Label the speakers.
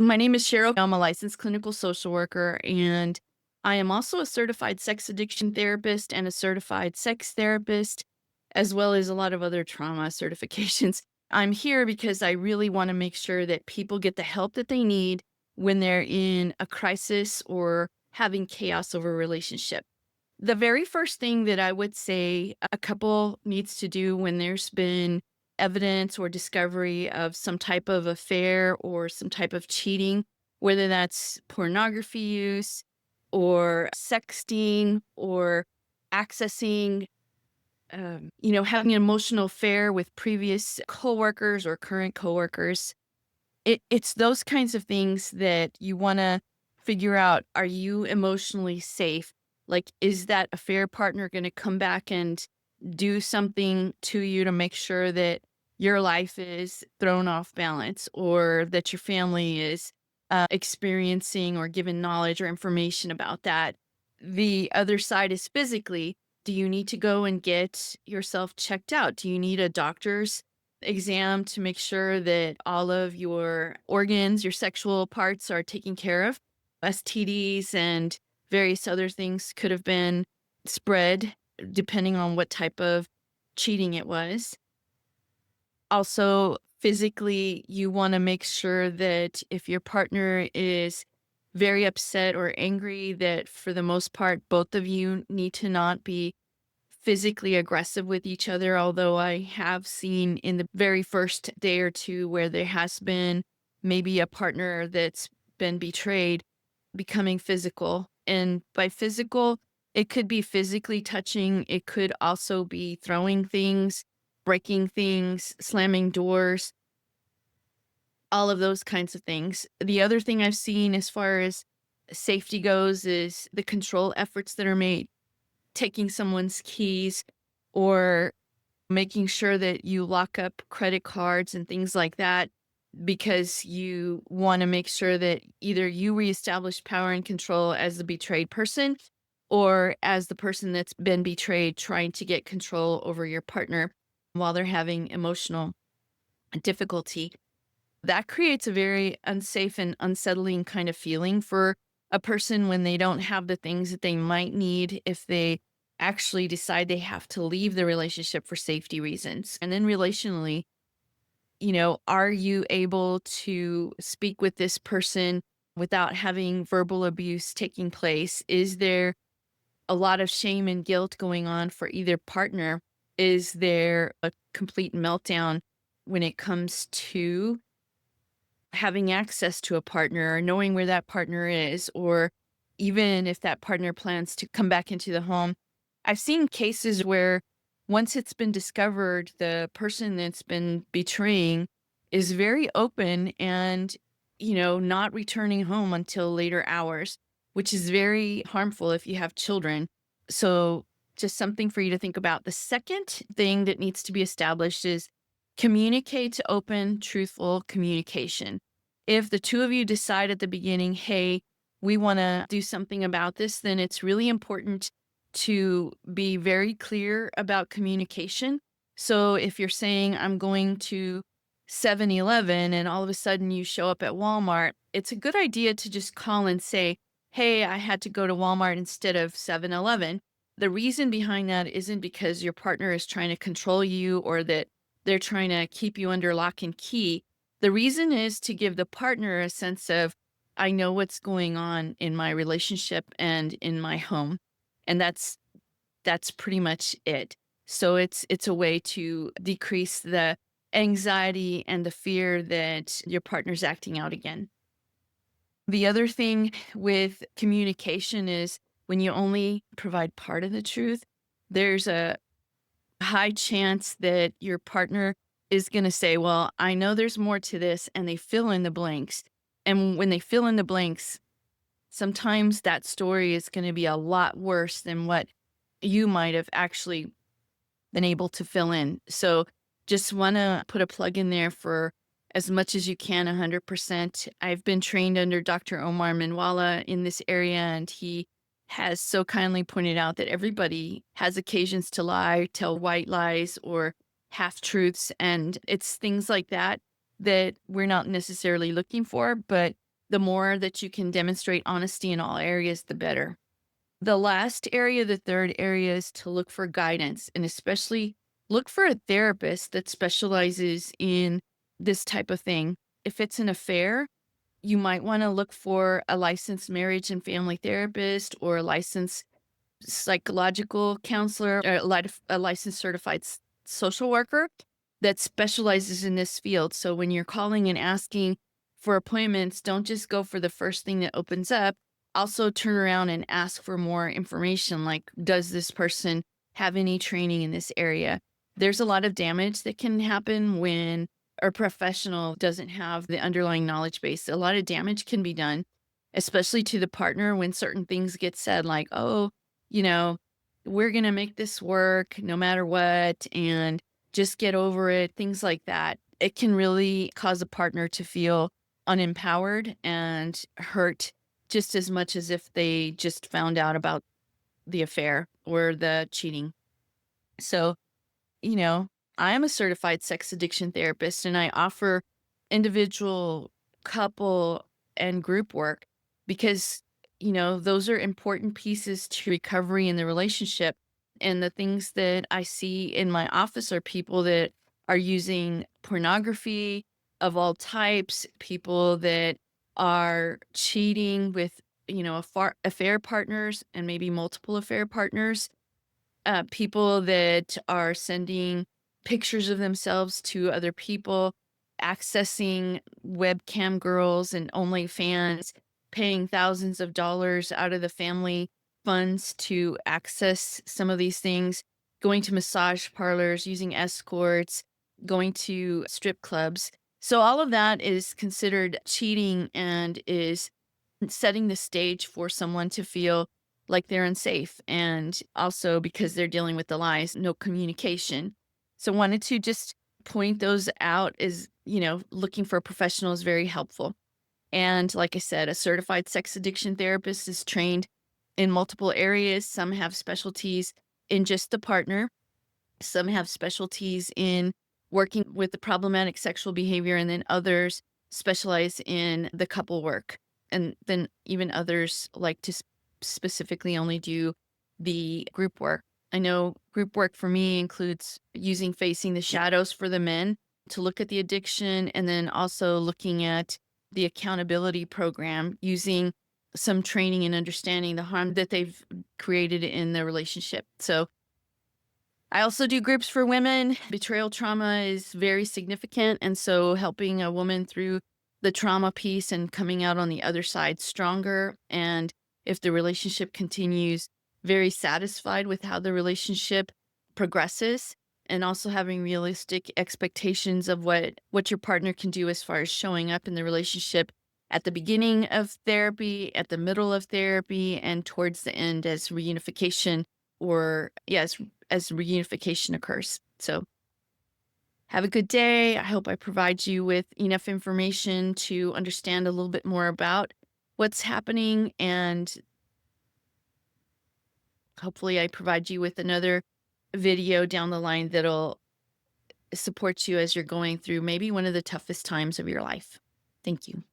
Speaker 1: My name is Cheryl. I'm a licensed clinical social worker, and I am also a certified sex addiction therapist and a certified sex therapist, as well as a lot of other trauma certifications. I'm here because I really want to make sure that people get the help that they need when they're in a crisis or having chaos over a relationship. The very first thing that I would say a couple needs to do when there's been evidence or discovery of some type of affair or some type of cheating, whether that's pornography use or sexting or accessing, having an emotional affair with previous coworkers or current coworkers. It's those kinds of things that you wanna figure out, are you emotionally safe? Like, is that affair partner gonna come back and do something to you to make sure that your life is thrown off balance or that your family is, experiencing or given knowledge or information about that? The other side is physically, do you need to go and get yourself checked out? Do you need a doctor's exam to make sure that all of your organs, your sexual parts are taken care of? STDs and various other things could have been spread depending on what type of cheating it was. Also, physically, you want to make sure that if your partner is very upset or angry, that for the most part, both of you need to not be physically aggressive with each other, although I have seen in the very first day or two where there has been maybe a partner that's been betrayed becoming physical. And by physical, it could be physically touching, it could also be throwing things, breaking things, slamming doors, all of those kinds of things. The other thing I've seen as far as safety goes is the control efforts that are made, taking someone's keys or making sure that you lock up credit cards and things like that because you want to make sure that either you reestablish power and control as the betrayed person or as the person that's been betrayed trying to get control over your partner while they're having emotional difficulty. That creates a very unsafe and unsettling kind of feeling for a person when they don't have the things that they might need if they actually decide they have to leave the relationship for safety reasons. And then relationally, are you able to speak with this person without having verbal abuse taking place? Is there a lot of shame and guilt going on for either partner? Is there a complete meltdown when it comes to having access to a partner or knowing where that partner is, or even if that partner plans to come back into the home? I've seen cases where once it's been discovered, the person that's been betraying is very open and, not returning home until later hours, which is very harmful if you have children. So, just something for you to think about. The second thing that needs to be established is communicate open, truthful communication. If the two of you decide at the beginning, hey, we want to do something about this, then it's really important to be very clear about communication. So if you're saying, I'm going to 7-Eleven and all of a sudden you show up at Walmart, it's a good idea to just call and say, hey, I had to go to Walmart instead of 7-Eleven. The reason behind that isn't because your partner is trying to control you or that they're trying to keep you under lock and key. The reason is to give the partner a sense of, I know what's going on in my relationship and in my home. And that's pretty much it. So it's a way to decrease the anxiety and the fear that your partner's acting out again. The other thing with communication is when you only provide part of the truth, there's a high chance that your partner is going to say, well, I know there's more to this, and they fill in the blanks. And when they fill in the blanks, sometimes that story is going to be a lot worse than what you might have actually been able to fill in. So just want to put a plug in there for as much as you can, 100%. I've been trained under Dr. Omar Minwala in this area, and he has so kindly pointed out that everybody has occasions to lie, tell white lies, or half truths. And it's things like that that we're not necessarily looking for, but The more that you can demonstrate honesty in all areas, the better. The last area, the third area, is to look for guidance, and especially look for a therapist that specializes in this type of thing. If it's an affair, you might want to look for a licensed marriage and family therapist or a licensed psychological counselor, or a licensed certified social worker that specializes in this field. So when you're calling and asking for appointments, don't just go for the first thing that opens up. Also turn around and ask for more information. Like, does this person have any training in this area? There's a lot of damage that can happen when a professional doesn't have the underlying knowledge base. A lot of damage can be done, especially to the partner when certain things get said, like, oh, you know, we're going to make this work no matter what, and just get over it, things like that. It can really cause a partner to feel unempowered and hurt just as much as if they just found out about the affair or the cheating. So, you know, I am a certified sex addiction therapist and I offer individual, couple, and group work because, those are important pieces to recovery in the relationship. And the things that I see in my office are people that are using pornography of all types, people that are cheating with, affair partners and maybe multiple affair partners, people that are sending pictures of themselves to other people, accessing webcam girls and OnlyFans, paying thousands of dollars out of the family funds to access some of these things, going to massage parlors, using escorts, going to strip clubs. So all of that is considered cheating and is setting the stage for someone to feel like they're unsafe, and also because they're dealing with the lies, no communication. So wanted to just point those out as, looking for a professional is very helpful. And like I said, a certified sex addiction therapist is trained in multiple areas. Some have specialties in just the partner, some have specialties in working with the problematic sexual behavior, and then others specialize in the couple work. And then even others like to specifically only do the group work. I know group work for me includes using Facing the Shadows for the men to look at the addiction, and then also looking at the accountability program, using some training and understanding the harm that they've created in the relationship. So I also do groups for women. Betrayal trauma is very significant. And so helping a woman through the trauma piece and coming out on the other side stronger. And if the relationship continues, very satisfied with how the relationship progresses, and also having realistic expectations of what your partner can do as far as showing up in the relationship at the beginning of therapy, at the middle of therapy, and towards the end as reunification, or yes, as reunification occurs. So have a good day. I hope I provide you with enough information to understand a little bit more about what's happening. And hopefully I provide you with another video down the line that'll support you as you're going through maybe one of the toughest times of your life. Thank you.